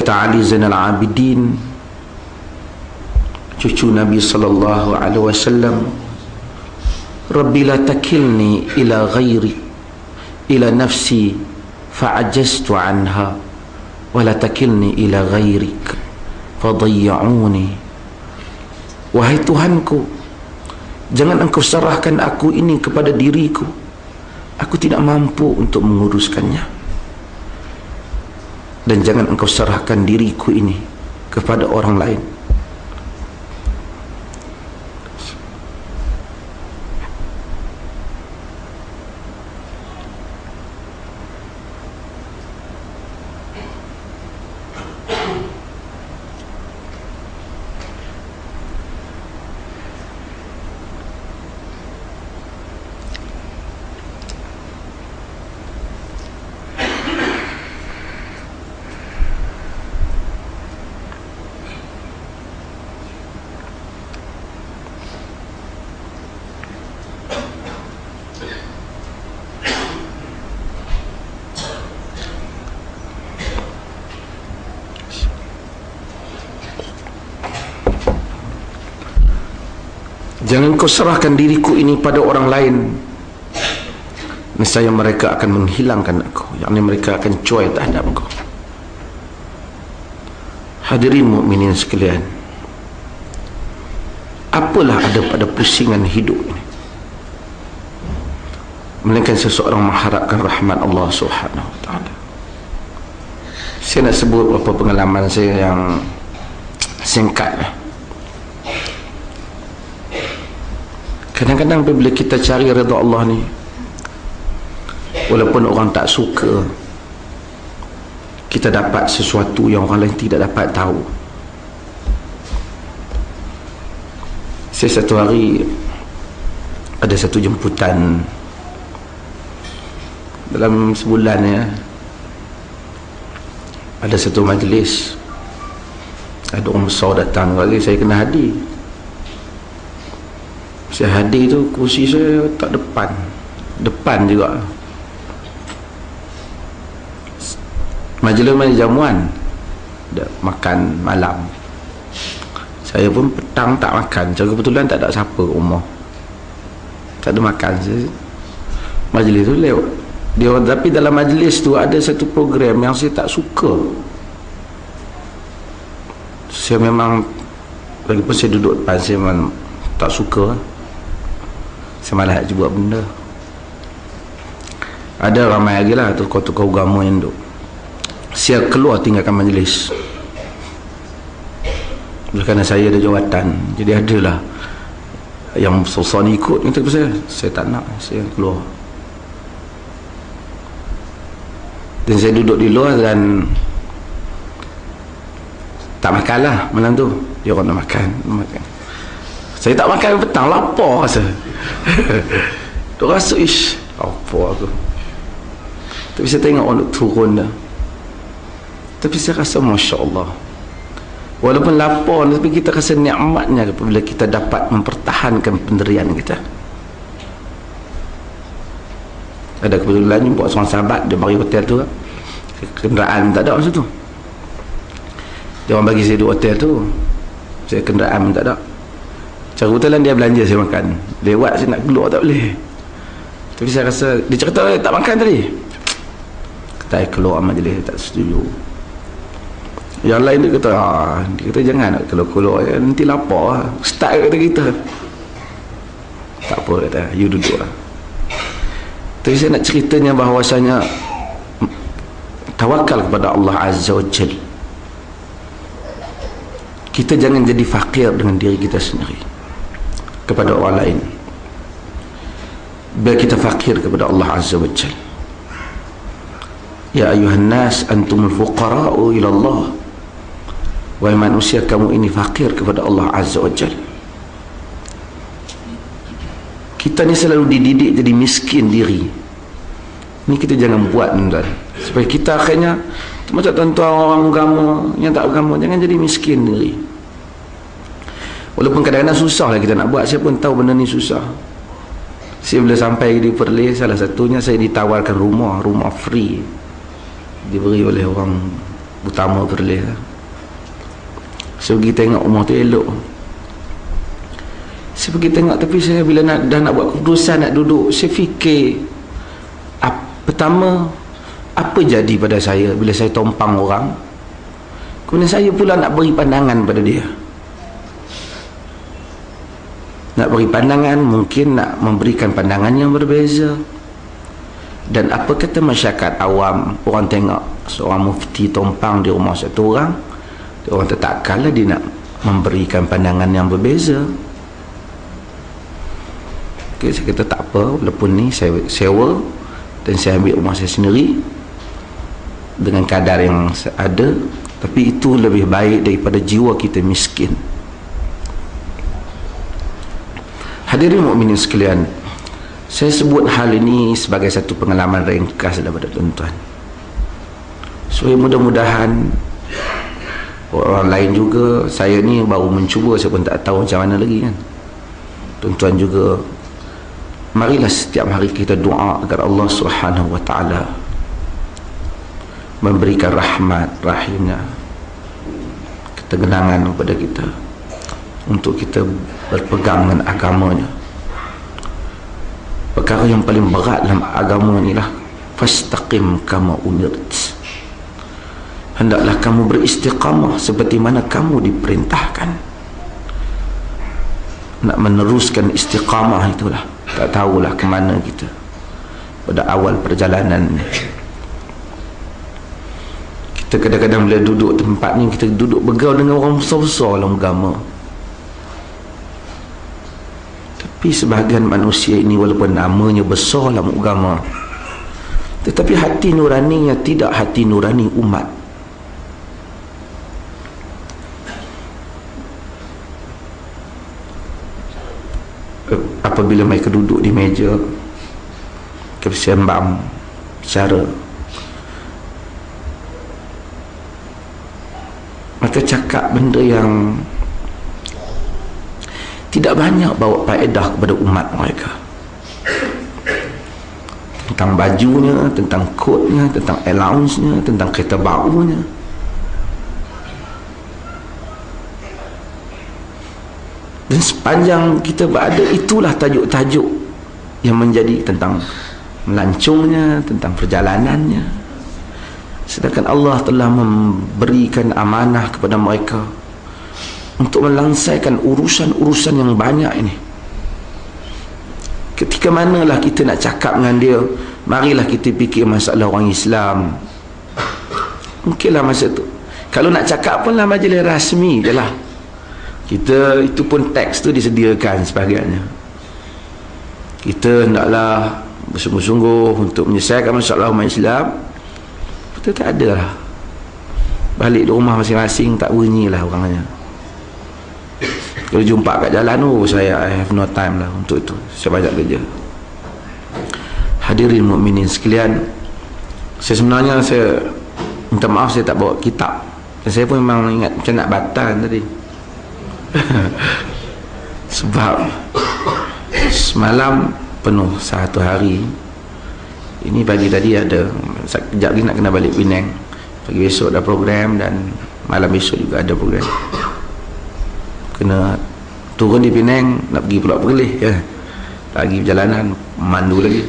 Kata Ali Zainal Abidin, cucu Nabi sallallahu alaihi wasallam, Rabbi la takilni ila ghairi ila nafsi fa'ajaztu anha wa la takilni ila ghairik fadayya'uni. Wahai Tuhanku, jangan engkau serahkan aku ini kepada diriku, aku tidak mampu untuk menguruskannya. Dan jangan engkau serahkan diriku ini kepada orang lain. Jangan kau serahkan diriku ini pada orang lain, nescaya mereka akan menghilangkan aku, yakni mereka akan cuai terhadap engkau. Hadirin mukminin sekalian, apalah ada pada pusingan hidup ini, melainkan seseorang mengharapkan rahmat Allah Subhanahu wa taala. Saya nak sebut beberapa pengalaman saya yang singkat. Kadang-kadang bila kita cari redha Allah ni, walaupun orang tak suka, kita dapat sesuatu yang orang lain tidak dapat tahu. Saya satu hari ada satu jemputan dalam sebulan ya, ada satu majlis, ada orang besar datang, kali saya kena hadir. Saya hadir tu, kursi saya tak depan juga. Majlis jamuan, makan malam. Saya pun petang tak makan, so kebetulan tak ada siapa rumah, tak ada makan. Majlis tu lewat dia, tapi dalam majlis tu ada satu program yang saya tak suka. Saya memang, lagipun saya duduk depan, saya memang tak suka. Saya malah nak buat benda. Ada ramai lagi lah tokoh-tokoh agama yang duduk. Saya keluar tinggalkan majlis, kerana saya ada jawatan. Jadi adalah yang susah ni ikut, kata saya tak nak, saya keluar. Dan saya duduk di luar dan tak makan lah malam tu. Dia orang nak makan. Saya tak makan petang, lapar rasa. Dia rasa ish, lapar aku. Tapi saya tengok orang turun dah. Tapi saya rasa Masya Allah, walaupun lapar, tapi kita rasa nikmatnya apabila kita dapat mempertahankan pendirian kita. Ada kebetulan jumpa seorang sahabat, dia bagi hotel tu, kenderaan tak ada masa tu. Dia orang bagi saya duduk hotel tu, saya kenderaan tak ada. Cara kebetulan dia belanja saya makan, lewat saya nak keluar tak boleh. Tapi saya rasa, dia cerita tak makan tadi, kata keluar majlis tak setuju. Yang lain dia kata, dia kata jangan nak keluar nanti lapar, start kata kita. Tak apa kata, you duduk lah. Tapi saya nak ceritanya bahawasanya tawakal kepada Allah Azza wa Jal. Kita jangan jadi fakir dengan diri kita sendiri kepada orang lain. Biar kita fakir kepada Allah Azza wa Jal. Ya ayuhan nas antumul fuqara'u ila Allah. Wahai manusia, kamu ini fakir kepada Allah Azza wa Jal. Kita ni selalu dididik jadi miskin diri. Ini kita jangan buat, tuan-tuan, supaya kita akhirnya macam tuan-tuan orang agama yang tak agama, jangan jadi miskin diri. Walaupun kadang-kadang susah lah kita nak buat. Saya pun tahu benda ni susah. Saya bila sampai di Perlis, salah satunya saya ditawarkan rumah free, diberi oleh orang utama Perlis lah. Saya pergi tengok rumah tu elok. Saya pergi tengok, tapi saya bila dah nak buat keputusan nak duduk, saya fikir pertama, apa jadi pada saya bila saya tompang orang, kemudian saya pula nak beri pandangan pada dia. Nak beri pandangan, mungkin nak memberikan pandangan yang berbeza. Dan apa kata masyarakat awam, orang tengok seorang mufti tompang di rumah satu orang, orang tertakkanlah dia nak memberikan pandangan yang berbeza. Okay, saya kata tak apa, walaupun ni saya sewa dan saya ambil rumah saya sendiri dengan kadar yang ada, tapi itu lebih baik daripada jiwa kita miskin. Hadirin mukminin sekalian, saya sebut hal ini sebagai satu pengalaman ringkas daripada tuan-tuan, supaya mudah-mudahan orang lain juga. Saya ni baru mencuba, saya pun tak tahu macam mana lagi kan. Tuan-tuan juga, marilah setiap hari kita doa agar Allah Subhanahu wa ta'ala memberikan rahmat rahimnya, ketenangan kepada kita untuk kita berpegang dengan agamanya. Perkara yang paling berat dalam agama inilah fastaqim kama umirt, hendaklah kamu beristiqamah seperti mana kamu diperintahkan. Nak meneruskan istiqamah itulah, tak tahulah ke mana kita pada awal perjalanan ni. Kita kadang-kadang bila duduk tempat ni, kita duduk bergaul dengan orang besar-besar dalam agama, tapi sebahagian manusia ini walaupun namanya besar dalam agama, tetapi hati nuraninya tidak hati nurani umat. Apabila mereka duduk di meja bersembang bicara, mereka cakap benda yang tidak banyak bawa faedah kepada umat mereka, tentang bajunya, tentang kotnya, tentang allowance-nya, tentang kereta barunya. Dan sepanjang kita berada, itulah tajuk-tajuk yang menjadi tentang melancongnya, tentang perjalanannya. Sedangkan Allah telah memberikan amanah kepada mereka untuk melangsaikan urusan-urusan yang banyak ini. Ketika manalah kita nak cakap dengan dia, marilah kita fikir masalah orang Islam. Mungkinlah masa tu, kalau nak cakap pun lah majlis rasmi je lah, kita itu pun teks tu disediakan sebagainya. Kita hendaklah bersungguh-sungguh untuk menyelesaikan masalah umat Islam. Kita tak ada lah, balik di rumah masing-masing tak bunyi lah orangnya. Kalau jumpa kat jalan, I have no time lah untuk itu, saya banyak kerja. Hadirin mukminin sekalian, saya sebenarnya saya minta maaf saya tak bawa kitab, dan saya pun memang ingat macam nak batal tadi. Sebab semalam penuh satu hari. Ini pagi tadi ada, sekejap lagi nak kena balik Penang, pagi besok ada program, dan malam besok juga ada program. Kena turun di Penang, nak pergi Pulau Perlis ya. Lagi perjalanan, mandu lagi.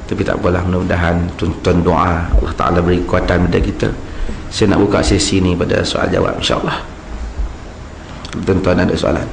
Tapi tak apalah, mudah-mudahan tuan-tuan doa Allah Ta'ala beri kekuatan pada kita. Saya nak buka sesi ni pada soal jawab, insyaAllah. Tuan-tuan ada soalan?